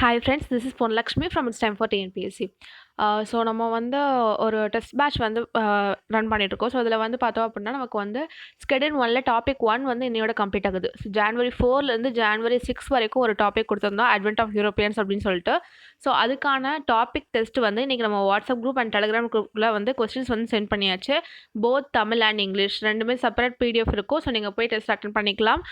Hi friends, this is Ponlakshmi from It's Time for TNPSC. So நம்ம வந்து ஒரு test batch வந்து run பண்ணிட்டுருக்கோம். ஸோ அதில் வந்து பார்த்தோம் அப்படின்னா நமக்கு வந்து ஸ்கெடியூல் 1ல டாபிக் 1 வந்து இன்னையோட கம்ப்ளீட் ஆகுது. ஸோ ஜான்வரி 4லேருந்து ஜான்வரி 6 வரைக்கும் ஒரு டாபிக் கொடுத்துருந்தோம், அட்வென்ட் ஆஃப் யூரோப்பியன்ஸ் அப்படின்னு சொல்லிட்டு. ஸோ அதுக்கான டாபிக் டெஸ்ட் வந்து இன்றைக்கி நம்ம வாட்ஸ்அப் குரூப் அண்ட் டெலிகிராம் குரூப்பில் வந்து கொஸ்டின்ஸ் வந்து சென்ட் பண்ணியாச்சு. போத் தமிழ் அண்ட் இங்கிலீஷ் ரெண்டுமே செப்பரேட் பிடிஎஃப் இருக்கும். ஸோ நீங்கள் போய் டெஸ்ட் அட்டன் பண்ணிக்கலாம்.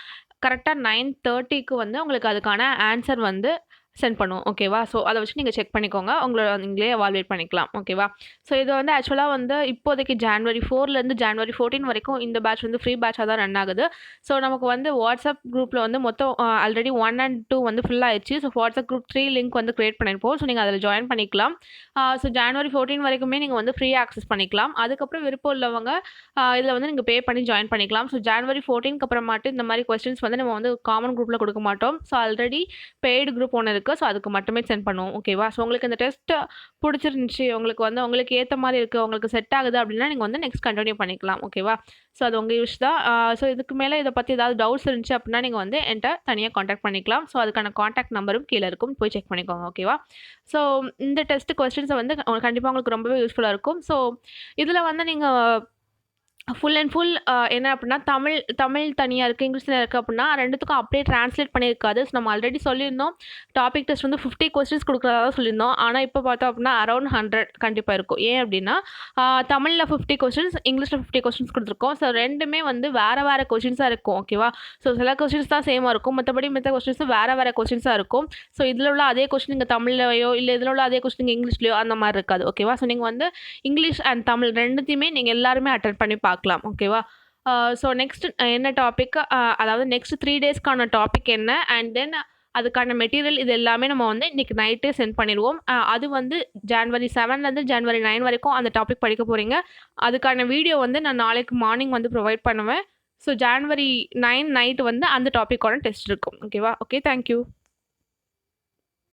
கரெக்டாக 9:30க்கு வந்து உங்களுக்கு அதுக்கான ஆன்சர் வந்து சென்ட் பண்ணுவோம். ஓகேவா? ஸோ அதை வச்சு நீங்கள் செக் பண்ணிக்கோங்க. உங்களோட நீங்களே எவாலுவேட் பண்ணிக்கலாம். ஓகேவா? ஸோ இது வந்து ஆக்சுவலாக வந்து இப்போதைக்கு ஜான்வரி 4லேருந்து ஜான்வரி 14 வரைக்கும் இந்த பேட்ச் வந்து ஃப்ரீ பேட்சாக தான் ரன் ஆகுது. ஸோ நமக்கு வந்து வாட்ஸ்அப் குரூப்பில் வந்து மொத்தம் ஆல்ரெடி 1 and 2 வந்து ஃபில் ஆயிடுச்சு. ஸோ வாட்ஸ்அப் குரூப் 3 லிங்க் வந்து கிரியேட் பண்ணியிருப்போம். ஸோ நீங்கள் அதில் ஜாயின் பண்ணிக்கலாம். ஸோ ஜான்வரி 14 வரைக்குமே நீங்கள் வந்து ஃப்ரீ ஆக்சஸ் பண்ணிக்கலாம். அதுக்கப்புறம் விருப்பம் உள்ளவங்க இதில் வந்து நீங்கள் பே பண்ணி ஜாயின் பண்ணிக்கலாம். ஸோ ஜான்வரி 14க்கு அப்புறமாட்டு இந்த மாதிரி கொஸ்டின்ஸ் வந்து நம்ம வந்து காமன் குரூப்பில் கொடுக்க மாட்டோம். ஸோ ஆல்ரெடி பெய்டு குரூப் ஒன்று இருக்குது. ஸோ அதுக்கு மட்டுமே சென்ட் பண்ணுவோம். ஓகேவா? ஸோ உங்களுக்கு இந்த டெஸ்ட் பிடிச்சிருந்துச்சி, உங்களுக்கு வந்து உங்களுக்கு ஏற்ற மாதிரி இருக்குது, உங்களுக்கு செட் ஆகுது அப்படின்னா நீங்கள் வந்து நெக்ஸ்ட் கண்டினியூ பண்ணிக்கலாம். ஓகேவா? ஸோ அது உங்கள் யூஸ் தான். ஸோ இதுக்கு மேலே இதை பற்றி ஏதாவது டவுட்ஸ் இருந்துச்சு அப்படின்னா நீங்கள் வந்து என்கிட்ட தனியாக காண்டாக்ட் பண்ணிக்கலாம். ஸோ அதுக்கான காண்டாக்ட் நம்பரும் கீழே இருக்கும், போய் செக் பண்ணிக்கோங்க. ஓகேவா? ஸோ இந்த டெஸ்ட் கொஸ்டின்ஸை வந்து கண்டிப்பாக உங்களுக்கு ரொம்பவே யூஸ்ஃபுல்லாக இருக்கும். ஸோ இதில் வந்து நீங்கள் ஃபுல் அண்ட் ஃபுல் என்ன அப்படின்னா தமிழ் தனியாக இருக்குது, இங்கிலீஷ் தனியாக இருக்குது அப்படின்னா ரெண்டுத்துக்கும் அப்படியே ட்ரான்ஸ்லேட் பண்ணியிருக்காது. ஸோ நம்ம ஆல்ரெடி சொல்லியிருந்தோம் டாபிக் டெஸ்ட் வந்து 50 கொஸ்டின்ஸ் கொடுக்குறதா தான் சொல்லியிருந்தோம். ஆனால் இப்போ பார்த்தோம் அப்படின்னா அரௌண்ட் 100 கண்டிப்பாக இருக்கும். ஏன் அப்படின்னா தமிழில் 50 கொஸ்டின்ஸ், இங்கிலீஷில் 50 கொஸ்டின்ஸ் கொடுத்துருக்கோம். ஸோ ரெண்டுமே வந்து வேறு கொஸ்டின்ஸாக இருக்கும். ஓகேவா? ஸோ சில கொஸ்டின்ஸ் தான் சேமாக இருக்கும், மற்ற கொஸ்டின்ஸ் வேறு கொஸ்டின்ஸாக இருக்கும். ஸோ இதில் உள்ள அதே கொஸ்டின் நீங்கள் தமிழ்லையோ இல்லை இதில் உள்ள அதே கொஸ்டின் நீங்கள் இங்கிலீஷ்லையோ அந்த மாதிரி இருக்காது. ஓகேவா? ஸோ நீங்கள் வந்து இங்கிலீஷ் அண்ட் தமிழ் ரெண்டுத்தையுமே நீங்கள் எல்லாருமே அட்டென்ட் பண்ணி பார்க்கலாம். ஓகேவா? ஸோ நெக்ஸ்ட் என்ன டாபிக், அதாவது நெக்ஸ்ட் 3 டேஸ்க்கான டாபிக் என்ன, அண்ட் தென் அதுக்கான மெட்டீரியல் இது எல்லாமே நம்ம வந்து இன்றைக்கி நைட்டே சென்ட் பண்ணிடுவோம். அது வந்து ஜான்வரி 7லேருந்து ஜான்வரி 9 வரைக்கும் அந்த டாபிக் படிக்க போகிறீங்க. அதுக்கான வீடியோ வந்து நான் நாளைக்கு மார்னிங் வந்து ப்ரொவைட் பண்ணுவேன். ஸோ ஜான்வரி 9 நைட்டு வந்து அந்த டாப்பிக்கான டெஸ்ட் இருக்கும். ஓகேவா? Okay, thank you.